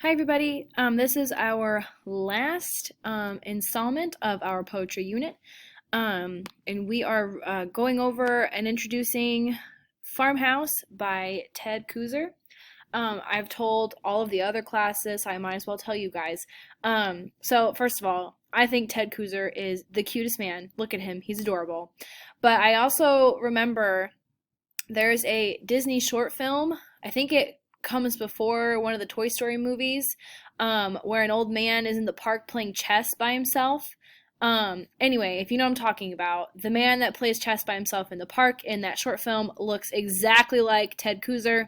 Hi everybody, this is our last installment of our poetry unit, and we are going over and introducing Farmhouse by Ted Kooser. I've told all of the other classes, so I might as well tell you guys. So first of all, I think Ted Kooser is the cutest man. Look at him, he's adorable. But I also remember there's a Disney short film, I think it comes before one of the Toy Story movies, where an old man is in the park playing chess by himself. Anyway, if you know what I'm talking about, the man that plays chess by himself in the park in that short film looks exactly like Ted Kooser,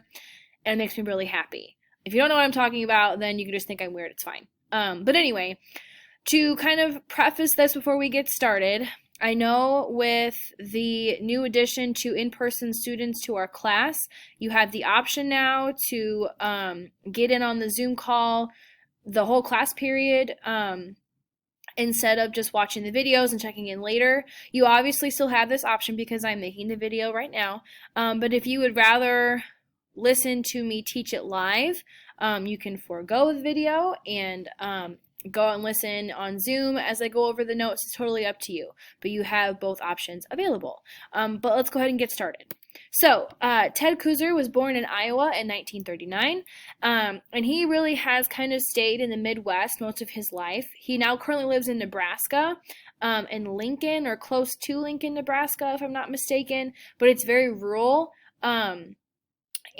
and it makes me really happy. If you don't know what I'm talking about, then you can just think I'm weird, it's fine. But anyway, to kind of preface this before we get started, I know with the new addition to in-person students to our class, you have the option now to get in on the Zoom call the whole class period instead of just watching the videos and checking in later. You obviously still have this option because I'm making the video right now, but if you would rather listen to me teach it live, you can forego the video and go and listen on Zoom as I go over the notes. It's totally up to you, but you have both options available. But let's go ahead and get started. So, Ted Kooser was born in Iowa in 1939, and he really has kind of stayed in the Midwest most of his life. He now currently lives in Nebraska, in Lincoln, or close to Lincoln, Nebraska, if I'm not mistaken, but it's very rural.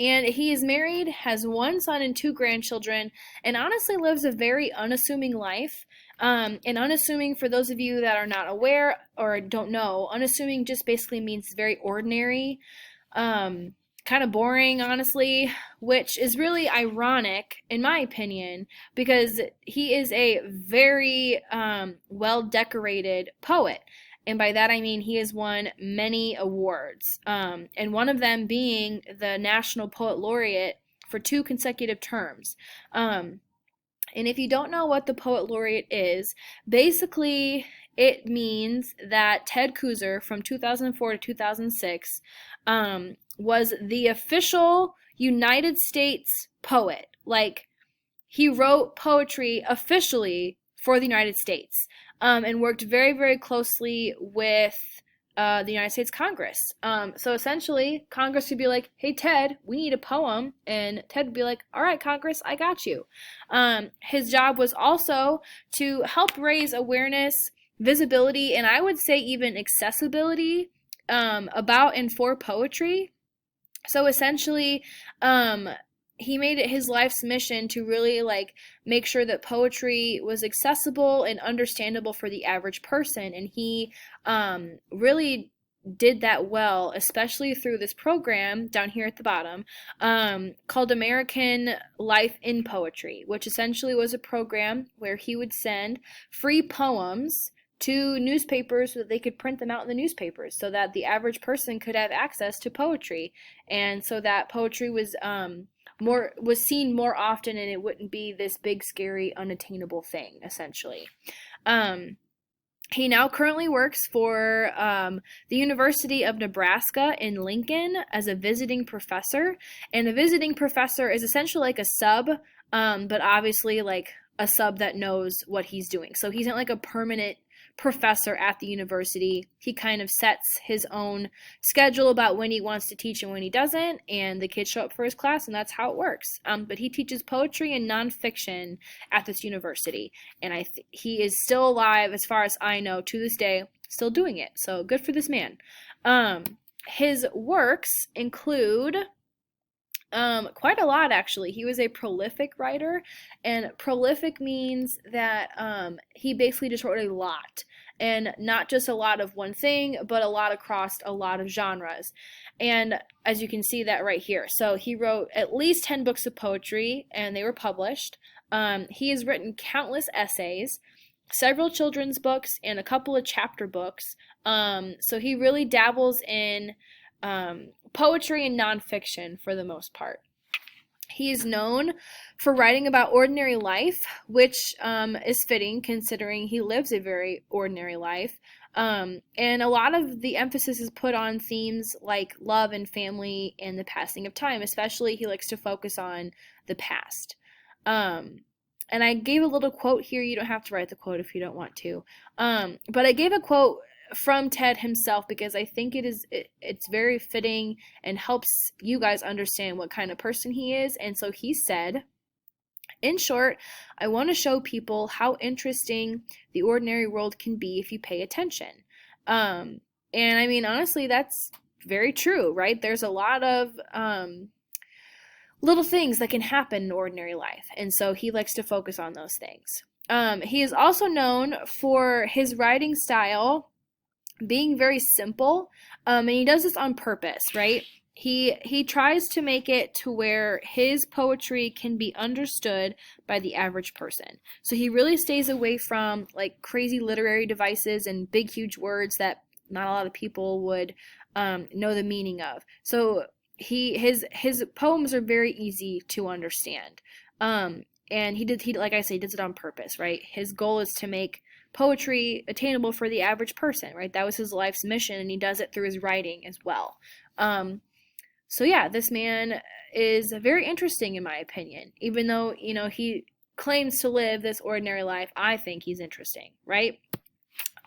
And he is married, has one son and two grandchildren, and honestly lives a very unassuming life. And unassuming, for those of you that are not aware or don't know, unassuming just basically means very ordinary, kind of boring, honestly, which is really ironic, in my opinion, because he is a very well-decorated poet. And by that I mean he has won many awards, and one of them being the National Poet Laureate for 2 consecutive terms. And if you don't know what the Poet Laureate is, basically it means that Ted Kooser from 2004 to 2006 was the official United States poet. Like, he wrote poetry officially for the United States, and worked very, very closely with the United States Congress. So essentially, Congress would be like, hey, Ted, we need a poem. And Ted would be like, all right, Congress, I got you. His job was also to help raise awareness, visibility, and I would say even accessibility about and for poetry. So essentially, he made it his life's mission to really make sure that poetry was accessible and understandable for the average person, and he really did that well, especially through this program down here at the bottom called American Life in Poetry, which essentially was a program where he would send free poems to newspapers so that they could print them out in the newspapers so that the average person could have access to poetry, and so that poetry was seen more often, and it wouldn't be this big, scary, unattainable thing, essentially. He now currently works for the University of Nebraska in Lincoln as a visiting professor, and a visiting professor is essentially like a sub, but obviously like a sub that knows what he's doing. So he's not like a permanent professor at the university. He kind of sets his own schedule about when he wants to teach and when he doesn't, and the kids show up for his class, and that's how it works. But he teaches poetry and nonfiction at this university, and he is still alive, as far as I know, to this day, still doing it. So good for this man. His works include quite a lot, actually. He was a prolific writer, and prolific means that he basically just wrote a lot, and not just a lot of one thing, but a lot across a lot of genres. And as you can see that right here, so he wrote at least 10 books of poetry, and they were published. He has written countless essays, several children's books, and a couple of chapter books. So he really dabbles in poetry and nonfiction for the most part. He is known for writing about ordinary life, which is fitting considering he lives a very ordinary life. And a lot of the emphasis is put on themes like love and family and the passing of time. Especially, he likes to focus on the past. And I gave a little quote here. You don't have to write the quote if you don't want to. But I gave a quote from Ted himself because I think it's very fitting and helps you guys understand what kind of person he is. And so he said, in short, I want to show people how interesting the ordinary world can be if you pay attention. And I mean, honestly, that's very true, right? There's a lot of little things that can happen in ordinary life. And so he likes to focus on those things. He is also known for his writing style being very simple, and he does this on purpose, right? He tries to make it to where his poetry can be understood by the average person. So he really stays away from like crazy literary devices and big huge words that not a lot of people would know the meaning of. So his poems are very easy to understand. And he like I say, does it on purpose, right? His goal is to make poetry attainable for the average person, right? That was his life's mission, and he does it through his writing as well. So yeah, this man is very interesting in my opinion. Even though, you know, he claims to live this ordinary life, I think he's interesting, right?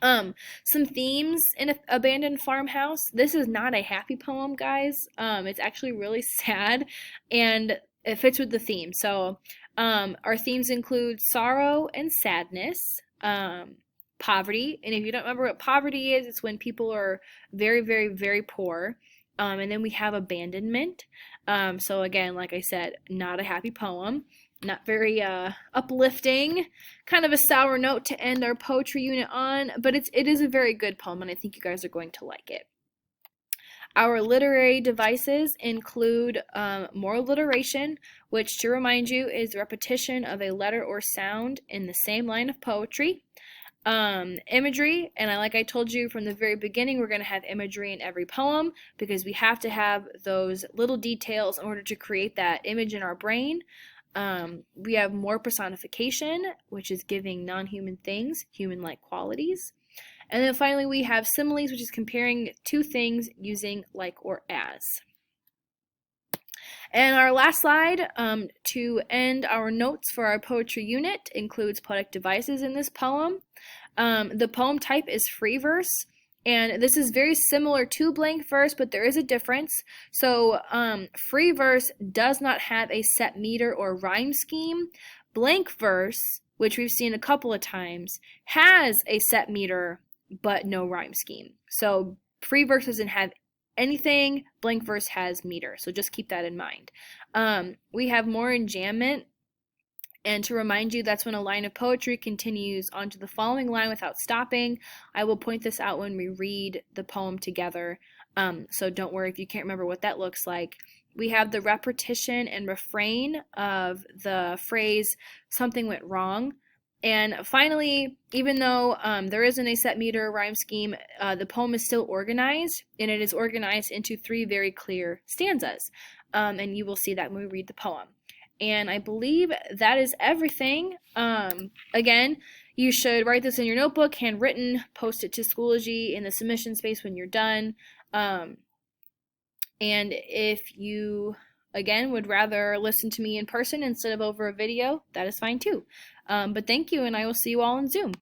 Some themes in Abandoned Farmhouse. This is not a happy poem, guys. It's actually really sad, and it fits with the theme. So, our themes include sorrow and sadness, poverty, and if you don't remember what poverty is, it's when people are very, very, very poor. And then we have abandonment. So again, like I said, not a happy poem. Not very uplifting, kind of a sour note to end our poetry unit on, but it is a very good poem, and I think you guys are going to like it. Our literary devices include more alliteration, which, to remind you, is repetition of a letter or sound in the same line of poetry. Imagery, and like I told you from the very beginning, we're going to have imagery in every poem because we have to have those little details in order to create that image in our brain. We have more personification, which is giving non-human things human-like qualities. And then finally we have similes, which is comparing two things using like or as. And our last slide to end our notes for our poetry unit includes poetic devices in this poem. The poem type is free verse. And this is very similar to blank verse, but there is a difference. So free verse does not have a set meter or rhyme scheme. Blank verse, which we've seen a couple of times, has a set meter but no rhyme scheme. So free verse doesn't have anything, blank verse has meter. So just keep that in mind. We have more enjambment. And to remind you, that's when a line of poetry continues onto the following line without stopping. I will point this out when we read the poem together, so don't worry if you can't remember what that looks like. We have the repetition and refrain of the phrase, something went wrong. And finally, even though there isn't a set meter or rhyme scheme, the poem is still organized, and it is organized into 3 very clear stanzas. And you will see that when we read the poem. And I believe that is everything. Again, you should write this in your notebook, handwritten, post it to Schoology in the submission space when you're done. And if you, again, would rather listen to me in person instead of over a video, that is fine too. But thank you, and I will see you all in Zoom.